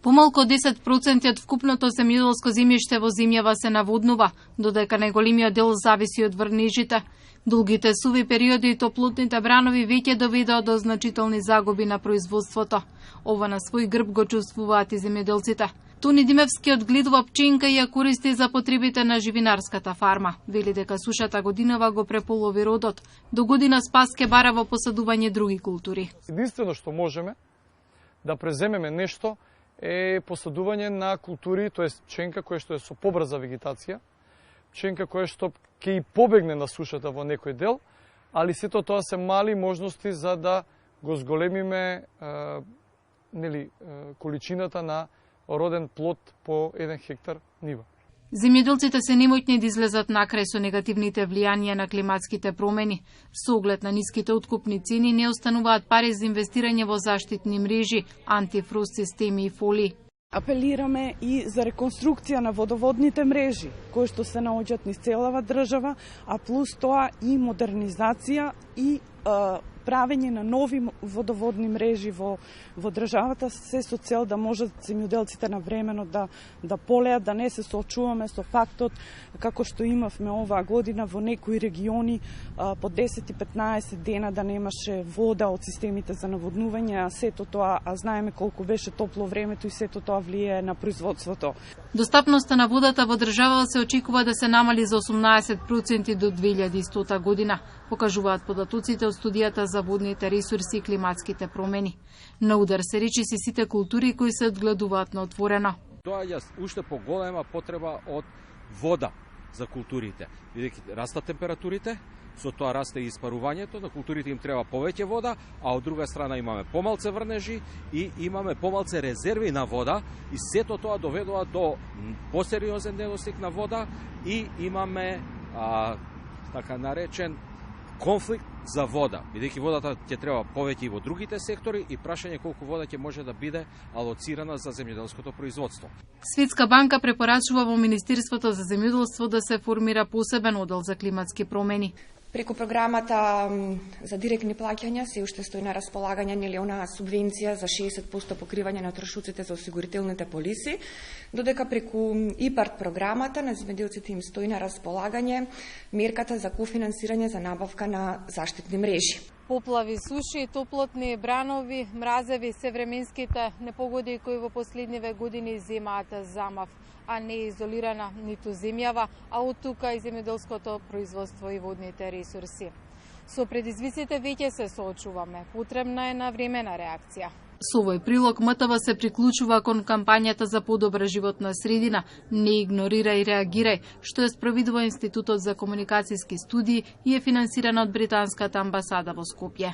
Помалку од 10% од вкупното земјоделско земјиште во земјава се наводнува, додека најголемиот дел зависи од врнежите. Долгите суви периоди и топлотните бранови веќе доведоа до значителни загуби на производството. Ова на свој грб го чувствуваат и земјоделците. Тони Димевски одгледува пченка и ја користи за потребите на живинарската фарма. Вели дека сушата годинава го преполови родот. До година спас ке бара во посадување други култури. Единствено што можеме да преземеме нешто е посадување на култури, тоест пченка која што е со побрза вегетација, пченка која што ќе и побегне на сушата во некој дел, али сето тоа се мали можности за да го зголемиме количината на роден плод по 1 хектар нива. Земјоделците се немотни да излезат накрај со негативните влијанија на климатските промени. Со оглед на ниските откупни цени не остануваат пари за инвестирање во заштитни мрежи, антифрост системи и фолии. Апелираме и за реконструкција на водоводните мрежи, кои што се наоѓаат низ целава држава, а плюс тоа и модернизација и правење на нови водоводни мрежи во државата, се со цел да можат земјоделците навремено да полеат, да не се соочуваме со фактот како што имавме оваа година во некои региони по 10 и 15 дена да немаше вода од системите за наводнување, а сето тоа, а знаеме колку беше топло времето и сето тоа влијае на производството. Достапноста на водата во држава се очекува да се намали за 18% до 2100 година, покажуваат податоците од студијата за водните ресурси и климатските промени. На удар се речиси сите култури кои се одгледуваат на отворено. Доаѓа уште поголема потреба од вода за културите, бидејќи растат температурите, со тоа расте и испарувањето, на културите им треба повеќе вода, а од друга страна имаме помалце врнежи и имаме помалце резерви на вода и сето тоа доведува до посериозен недостиг на вода и имаме така наречен конфликт за вода, бидејќи водата ќе треба повеќе и во другите сектори и прашање колку вода ќе може да биде алоцирана за земјоделското производство. Светска банка препорачува во Министерството за земјоделство да се формира посебен одел за климатски промени. Преку програмата за директни плаќања се уште стои на располагање онаа субвенција за 60% покривање на трошоците за осигурителните полиси, додека преку ИПАРТ програмата на земјоделците им стои на располагање мерката за кофинансирање за набавка на заштитни мрежи. Поплави, суши, топлотни бранови, мразеви, се временските непогоди кои во последниве години земаат замав, а не е изолирана ниту земјава, а од тука и земјоделското производство и водните ресурси. Со предизвиците веќе се соочуваме, потребна е навремена реакција. Со овој прилог МТВ се приклучува кон кампањата за подобра животна средина, не игнорирај, реагирај, што ја спроведува Институтот за комуникацијски студии и е финансирана од британската амбасада во Скопје.